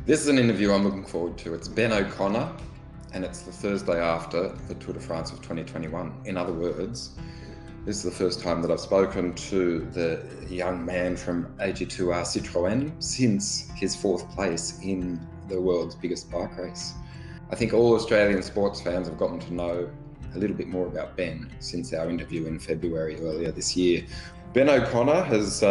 This is an interview I'm looking forward to. It's Ben O'Connor, and it's the Thursday after the Tour de France of 2021. In other words, this is the first time that I've spoken to the young man from AG2R Citroën since his fourth place in the world's biggest bike race. I think all Australian sports fans have gotten to know a little bit more about Ben since our interview in February earlier this year. Ben O'Connor has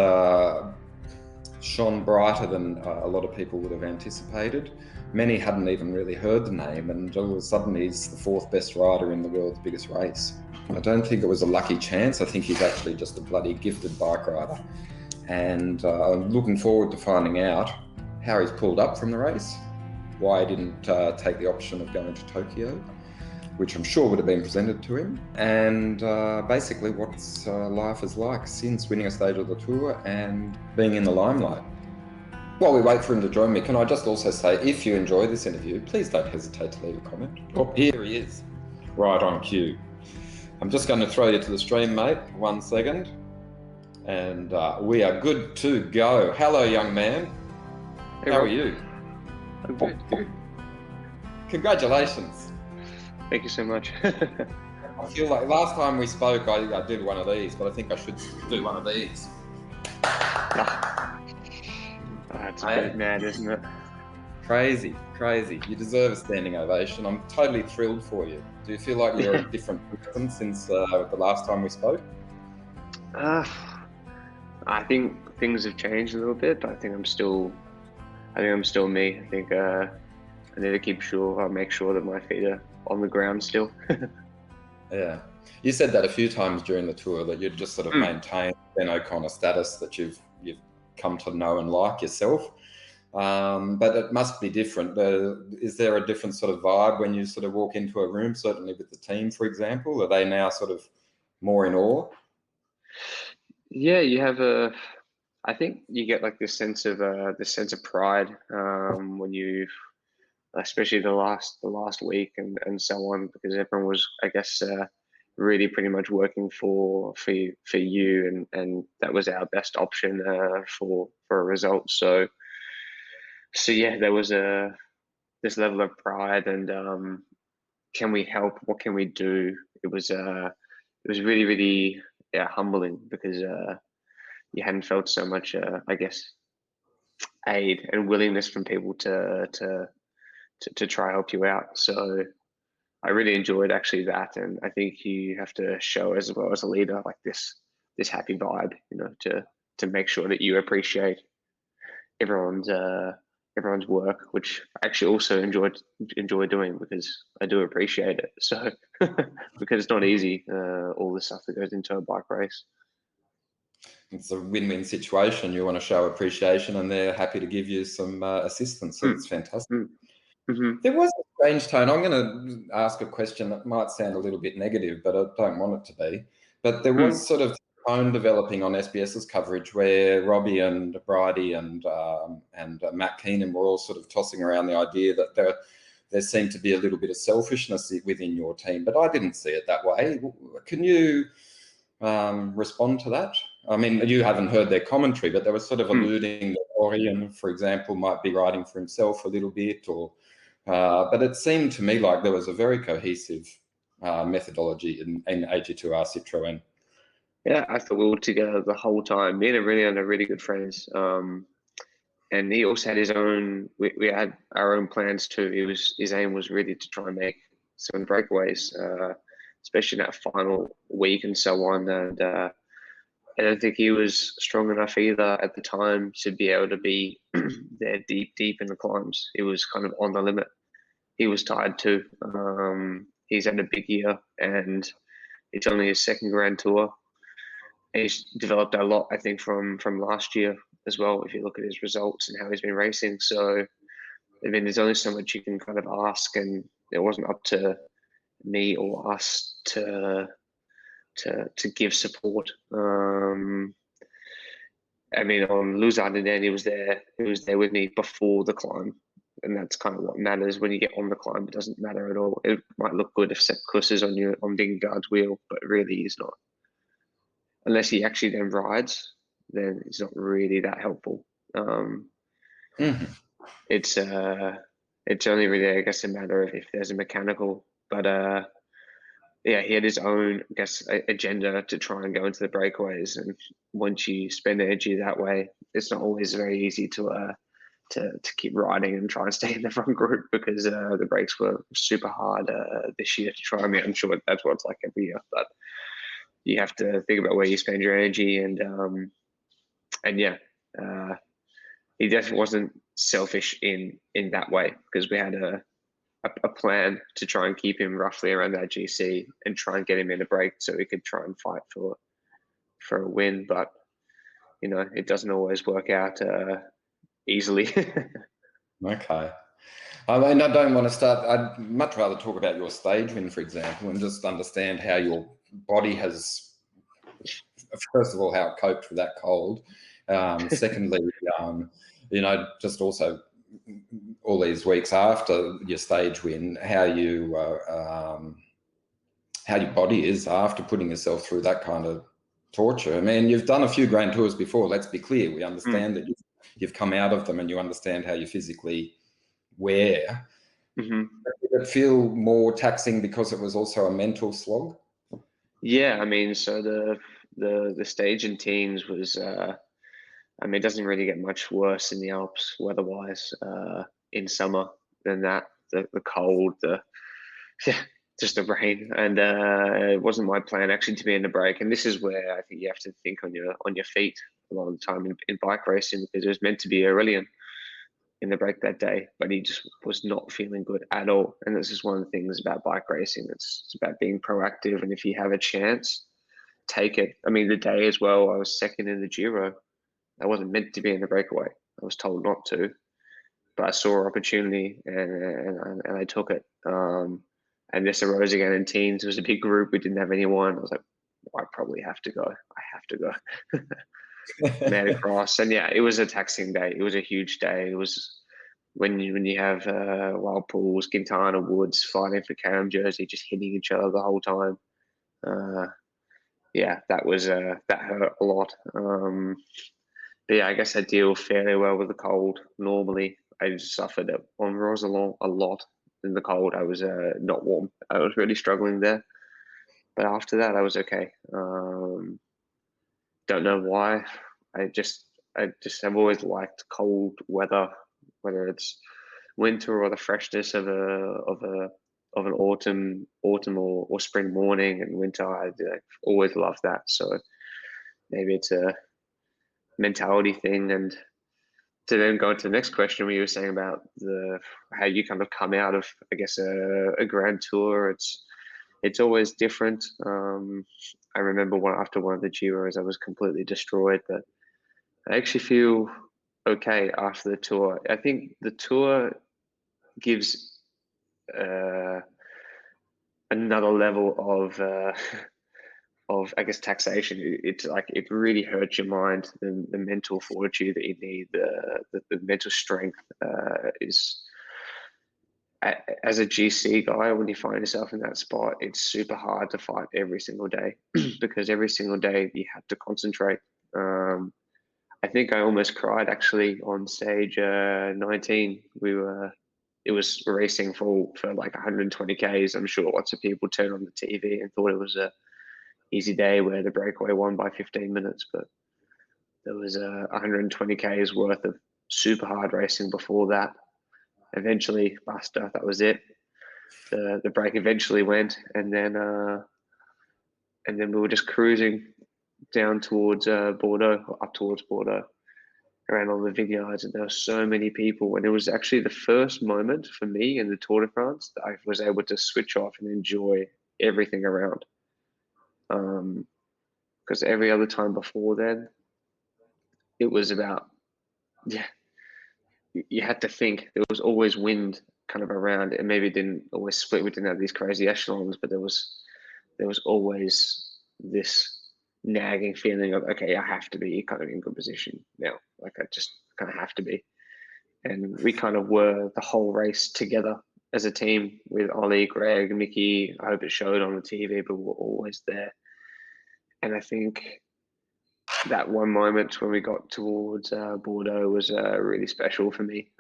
shone brighter than a lot of people would have anticipated. Many hadn't even really heard the name, and all of a sudden he's the fourth best rider in the world's biggest race. I don't think it was a lucky chance. I think he's actually just a bloody gifted bike rider. And I'm looking forward to finding out how he's pulled up from the race, why he didn't take the option of going to Tokyo, which I'm sure would have been presented to him, and basically what life is like since winning a stage of the Tour and being in the limelight. While we wait for him to join me, can I just also say, if you enjoy this interview, please don't hesitate to leave a comment. Oh, here he is, right on cue. I'm just going to throw you to the stream, mate, 1 second, and we are good to go. Hello, young man. Hey, how Rob. are you? I'm good. Congratulations. Thank you so much. I feel like last time we spoke, I did one of these, but I think I should do one of these. It's a bit mad, isn't it? Crazy, crazy. You deserve a standing ovation. I'm totally thrilled for you. Do you feel like you're a different person since the last time we spoke? I think things have changed a little bit, but I think I'm still me. I think I need to make sure that my feet are on the ground still. Yeah. You said that a few times during the tour, that you'd just sort of maintain Ben O'Connor status that you've come to know and like yourself. But it must be different. Is there a different sort of vibe when you sort of walk into a room, certainly with the team, for example? Are they now sort of more in awe? Yeah, I think you get like this sense of pride when you, especially the last week and so on, because everyone was, I guess, really pretty much working for you, and that was our best option for a result. So yeah, there was this level of pride, and can we help? What can we do? It was really, really, yeah, humbling, because you hadn't felt so much, I guess, aid and willingness from people to try help you out. So I really enjoyed actually that, and I think you have to show, as well as a leader, like this happy vibe, to make sure that you appreciate everyone's work, which I actually also enjoy doing, because I do appreciate it. So because it's not easy, all the stuff that goes into a bike race. It's a win-win situation. You want to show appreciation, and they're happy to give you some assistance. So it's fantastic. Mm-hmm. There was a strange tone. I'm going to ask a question that might sound a little bit negative, but I don't want it to be. But there was sort of tone developing on SBS's coverage where Robbie and Bridie and Matt Keenan were all sort of tossing around the idea that there seemed to be a little bit of selfishness within your team, but I didn't see it that way. Can you respond to that? I mean, you haven't heard their commentary, but they were sort of alluding that Orion, for example, might be riding for himself a little bit, or but it seemed to me like there was a very cohesive methodology in AG2R Citroën. Yeah, I thought we were together the whole time. Me and Aurelian are really good friends. And he also had his own. We had our own plans too. His aim was really to try and make some breakaways, especially in that final week and so on. And I don't think he was strong enough either at the time to be able to be there deep in the climbs. It was kind of on the limit. He was tired too. He's had a big year, and it's only his second Grand Tour. He's developed a lot, I think, from last year as well, if you look at his results and how he's been racing. So, I mean, there's only so much you can kind of ask, and it wasn't up to me or us to give support. I mean, on Luzarden, he was there with me before the climb, and that's kind of what matters. When you get on the climb, it doesn't matter at all. It might look good if Sepp Kuss is on Vingegaard's wheel, but really he's not. Unless he actually then rides, then it's not really that helpful. it's only really, I guess, a matter of if there's a mechanical. But yeah, he had his own, I guess, agenda to try and go into the breakaways. And once you spend energy that way, it's not always very easy to keep riding and try and stay in the front group, because the brakes were super hard this year to try. I mean, I'm sure that's what it's like every year, but you have to think about where you spend your energy. And yeah, he definitely wasn't selfish in that way, because we had a plan to try and keep him roughly around that GC and try and get him in a break so he could try and fight for a win. But you know, it doesn't always work out easily. Okay. I mean, I don't want to start. I'd much rather talk about your stage win, for example, and just understand how your body has, first of all, how it coped with that cold. Secondly, you know, just also all these weeks after your stage win, how your body is after putting yourself through that kind of torture. I mean, you've done a few Grand Tours before. Let's be clear. We understand that you've come out of them and you understand how you physically wear. Mm-hmm. Did it feel more taxing because it was also a mental slog? Yeah, I mean, so the stage in teams was, I mean, it doesn't really get much worse in the Alps weather-wise in summer than that. The cold, yeah, just the rain, and it wasn't my plan actually to be in the break. And this is where I think you have to think on your feet a lot of the time in bike racing, because it was meant to be Aurelian in the break that day, but he just was not feeling good at all. And this is one of the things about bike racing. It's about being proactive, and if you have a chance, take it. I mean, the day as well, I was second in the Giro. I wasn't meant to be in the breakaway. I was told not to, but I saw an opportunity and I took it. And this arose again in teens. It was a big group. We didn't have anyone. I was like, well, I probably have to go. I have to go. Made across, and yeah, it was a taxing day. It was a huge day. It was when you have Wild Pools, Quintana, Woods fighting for Caram jersey, just hitting each other the whole time. Yeah, that was that hurt a lot. But yeah, I guess I deal fairly well with the cold. Normally, I just suffered it on Rosalon a lot. In the cold, I was not warm. I was really struggling there. But after that, I was okay. Don't know why. I've always liked cold weather, whether it's winter or the freshness of an autumn or spring morning. And winter, I've always loved that. So maybe it's a mentality thing. And to then go into the next question, where you were saying about how you kind of come out of, I guess, a grand tour. It's always different. I remember after one of the Giros, I was completely destroyed, but I actually feel okay after the tour. I think the tour gives another level of, I guess, taxation. It's like it really hurts your mind. The mental fortitude that you need, the mental strength is. As a GC guy, when you find yourself in that spot, it's super hard to fight every single day because every single day you have to concentrate. I think I almost cried actually on stage 19. It was racing for like 120 Ks. I'm sure lots of people turned on the TV and thought it was a easy day where the breakaway won by 15 minutes, but there was 120 Ks worth of super hard racing before that. Eventually, basta, that was it. The break eventually went, and then we were just cruising down towards Bordeaux, up towards Bordeaux, around all the vineyards, and there were so many people. And it was actually the first moment for me in the Tour de France that I was able to switch off and enjoy everything around. Because every other time before then, it was about, yeah, you had to think. There was always wind kind of around. It maybe didn't always split. We didn't have these crazy echelons, but there was always this nagging feeling of, okay, I have to be kind of in good position now. Like I just kind of have to be. And we kind of were the whole race together as a team with Ollie, Greg, Mickey. I hope it showed on the TV, but we were always there. And I think that one moment when we got towards Bordeaux was really special for me.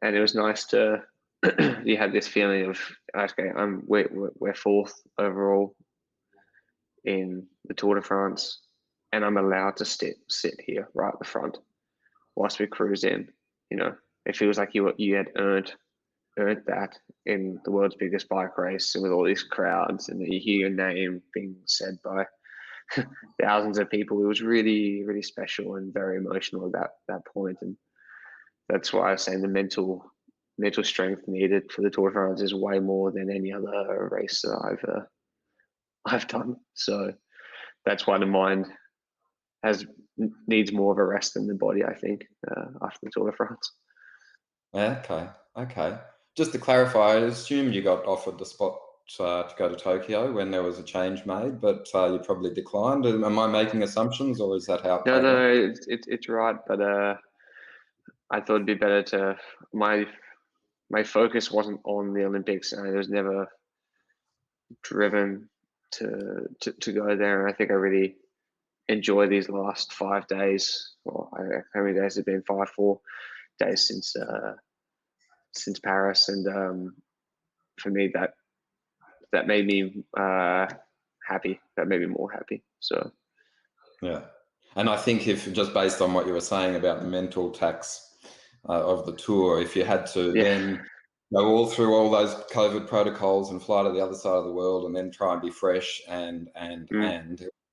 And it was nice to you had this feeling of, okay, we're fourth overall in the Tour de France, and I'm allowed to sit here right at the front whilst we cruise in. You know, it feels like you had earned that in the world's biggest bike race, and with all these crowds, and you hear your name being said by thousands of people. It was really, really special and very emotional at that point. And that's why I was saying the mental strength needed for the Tour de France is way more than any other race that I've done. So that's why the mind needs more of a rest than the body, I think, after the Tour de France. Yeah, okay. Just to clarify, I assume you got offered the spot to go to Tokyo when there was a change made, but you probably declined. Am I making assumptions, or is that how it played out? No, it's right, but I thought it'd be better to my focus wasn't on the Olympics, and I was never driven to go there. And I think I really enjoy these last 5 days. Well, how many days have it been? 4 days since Paris, and for me that made me happy. That made me more happy. So Yeah, and I think if just based on what you were saying about the mental tax of the tour, if you had to yeah, then go all through all those COVID protocols and fly to the other side of the world and then try and be fresh and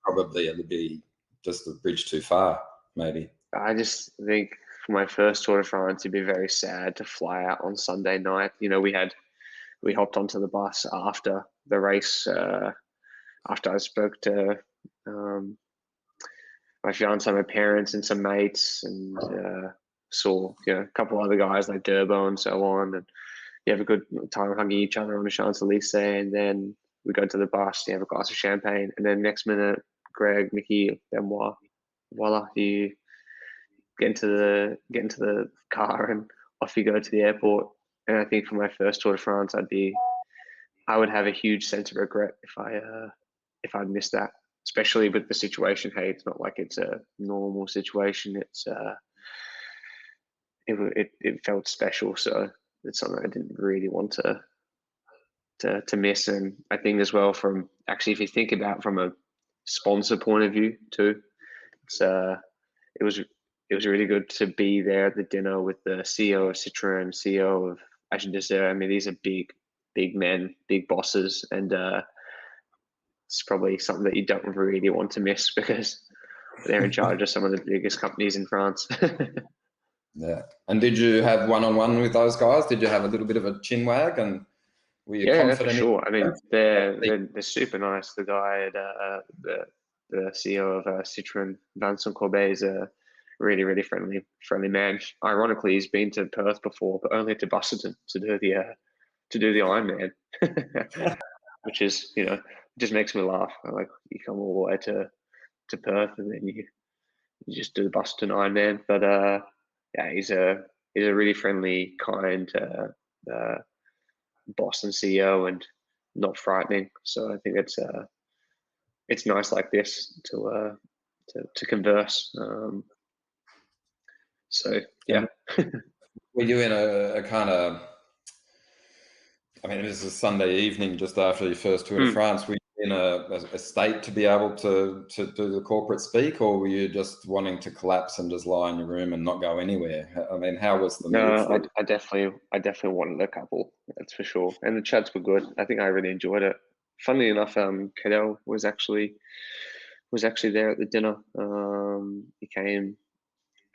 probably it'd be just a bridge too far, maybe. I just think for my first Tour de France, it'd be very sad to fly out on Sunday night. You know, we hopped onto the bus after the race. After I spoke to um, my fiance, my parents, and some mates, and saw a couple other guys like Durbo and so on, and you have a good time hugging each other on the Champs Elysees, and then we go to the bus, you have a glass of champagne, and then next minute, Greg, Mickey, Benoit, voila, you get into the car and off you go to the airport. And I think for my first Tour de France, I would have a huge sense of regret if I'd missed that, especially with the situation. Hey, it's not like it's a normal situation. It felt special, so it's something I didn't really want to miss. And I think as well, from actually, if you think about from a sponsor point of view too, it's it was it was really good to be there at the dinner with the CEO of Citroën, CEO of AG2R. I mean, these are big men, big bosses, and it's probably something that you don't really want to miss because they're in charge of some of the biggest companies in France. Yeah. And did you have one-on-one with those guys? Did you have a little bit of a chin wag, and were you Yeah, for confident? sure. I mean, they're super nice. The guy at the CEO of Citroën, Vincent Corbet, is a really friendly man. Ironically, he's been to Perth before, but only to Busselton to do the Ironman, which is just makes me laugh. Like, you come all the way to Perth and then you just do the Busselton Ironman. But yeah, he's a really friendly, kind boss and CEO, and not frightening. So I think it's nice like this to converse. So yeah. And were you in a kind of, I mean, this is Sunday evening just after your first Tour de France. Were you in a state to be able to do the corporate speak, or were you just wanting to collapse and just lie in your room and not go anywhere? I mean, how was the mood No, for you? I definitely wanted a couple. That's for sure. And the chats were good. I think I really enjoyed it. Funnily enough, Cadell was actually there at the dinner. He came,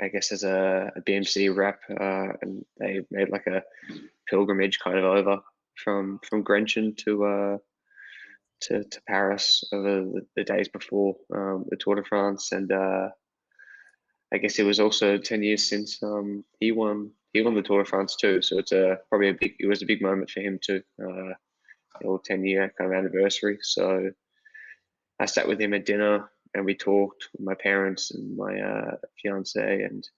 I guess, as a BMC rep, and they made like a pilgrimage kind of over from Grenchen to Paris over the days before the Tour de France, and I guess it was also 10 years since he won the Tour de France too. So it's probably it was a big moment for him too. The 10-year kind of anniversary. So I sat with him at dinner and we talked with my parents and my fiance, and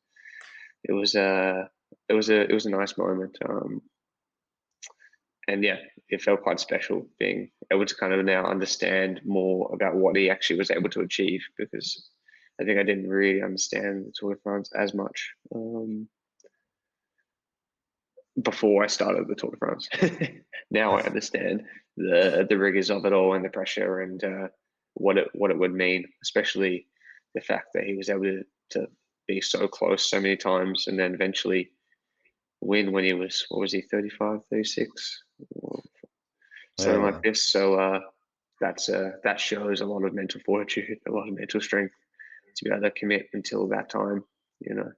it was a nice moment. and yeah, it felt quite special being able to kind of now understand more about what he actually was able to achieve, because I think I didn't really understand the Tour de France as much before I started the Tour de France. Now I understand the rigors of it all and the pressure and what it would mean, especially the fact that he was able to be so close so many times and then eventually win when he was, what was he, 35, 36, something like this. So that shows a lot of mental fortitude, a lot of mental strength to be able to commit until that time, you know.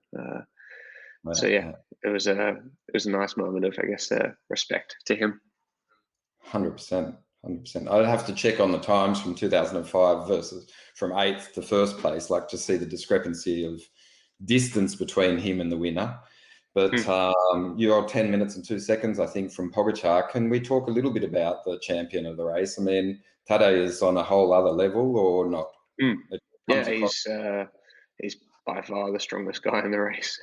So yeah, it was a nice moment of, I guess, respect to him. 100%. 100%. I'd have to check on the times from 2005 versus from 8th to first place, like to see the discrepancy of distance between him and the winner. But you're 10 minutes and 2 seconds, I think, from Pogacar. Can we talk a little bit about the champion of the race? I mean, Tadej is on a whole other level, or not? Yeah, he's by far the strongest guy in the race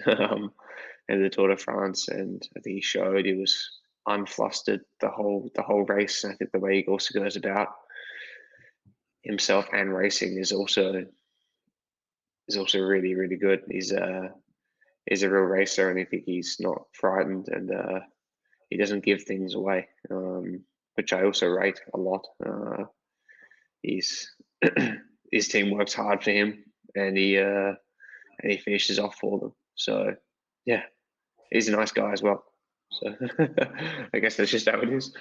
in the Tour de France, and I think he showed he was unflustered the whole race. And I think the way he also goes about himself and racing is also really, really good. He's a real racer, and I think he's not frightened, and he doesn't give things away, which I also rate a lot. His team works hard for him, and he finishes off for them. So yeah, he's a nice guy as well. So I guess that's just how it is.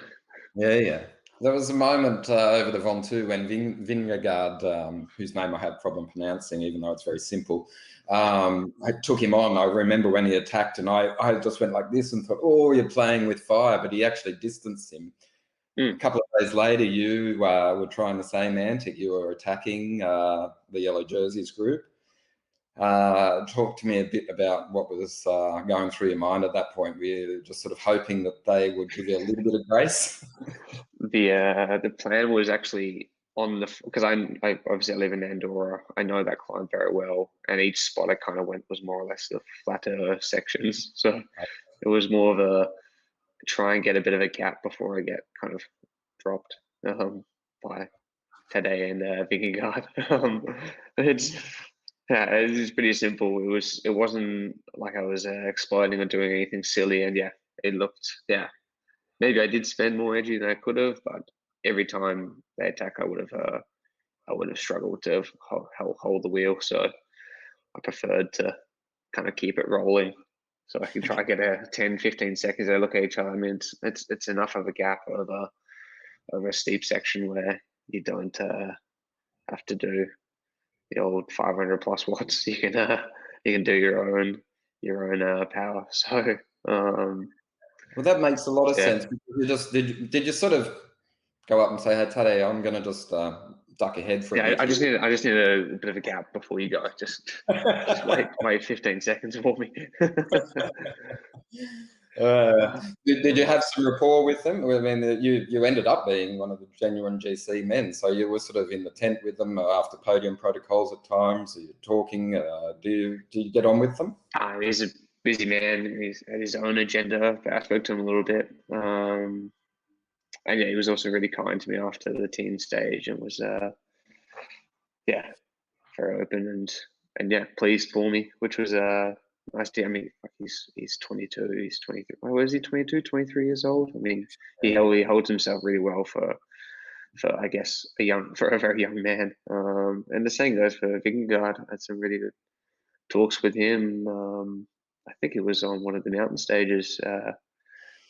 Yeah. There was a moment over the Ventoux when Vingegaard, whose name I had problem pronouncing, even though it's very simple, I took him on. I remember when he attacked, and I just went like this and thought, oh, you're playing with fire, but he actually distanced him. A couple of days later, you were trying the same antic. You were attacking the Yellow Jerseys group. Talk to me a bit about what was going through your mind at that point. Were you just sort of hoping that they would give you a little bit of grace? The plan was actually on the, because I obviously live in Andorra. I know that climb very well, and each spot I kind of went was more or less the flatter sections. So it was more of a try and get a bit of a gap before I get kind of dropped by Tadej and Vingegaard. It's pretty simple. It wasn't like I was exploding or doing anything silly, and yeah, it looked, maybe I did spend more energy than I could have, but every time they attack, I would have struggled to hold the wheel. So I preferred to kind of keep it rolling, so I can try to get a 10, 15 seconds. They look at each other. I mean, it's enough of a gap over a steep section where you don't have to do the old 500 plus watts. You can do your own power. So well, that makes a lot of sense. You just did you sort of go up and say, "Hey, Tadej, I'm going to just duck ahead for a bit." I just need a bit of a gap before you go. Just wait 15 seconds for me. Did you have some rapport with them? I mean, you ended up being one of the genuine GC men, so you were sort of in the tent with them after podium protocols at times. Are you talking? Do you get on with them? He's a busy man. He's had his own agenda. I spoke to him a little bit, and yeah, he was also really kind to me after the team stage, and was very open and yeah, pleased for me, which was nice to. I mean, he's 22, he's 23. Why was he 22, 23 years old? I mean, he holds himself really well for I guess for a very young man. And the same goes for Vingegaard. I had some really good talks with him. I think it was on one of the mountain stages.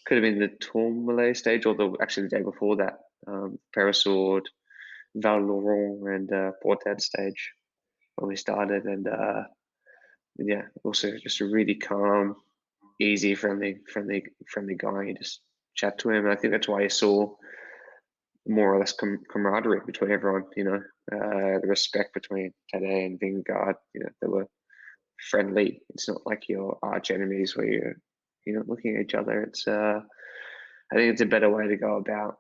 Could have been the Tourmalet stage, or actually the day before that, Peresord, Val Laurent, and Portet stage when we started. And yeah, also just a really calm, easy, friendly guy. You just chat to him. And I think that's why you saw more or less camaraderie between everyone. You know, the respect between Tadej and Vingegaard. You know, they were friendly. It's not like your arch enemies where you're not looking at each other. It's I think it's a better way to go about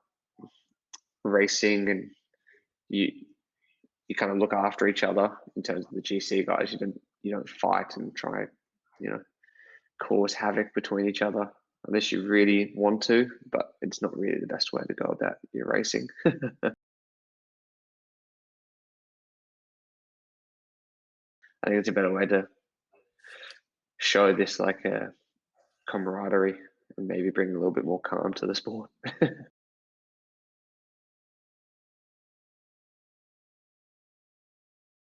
racing, and you kind of look after each other in terms of the GC guys. You don't fight and try, cause havoc between each other. unless you really want to, but it's not really the best way to go about your racing. I think it's a better way to show this like a camaraderie and maybe bring a little bit more calm to the sport.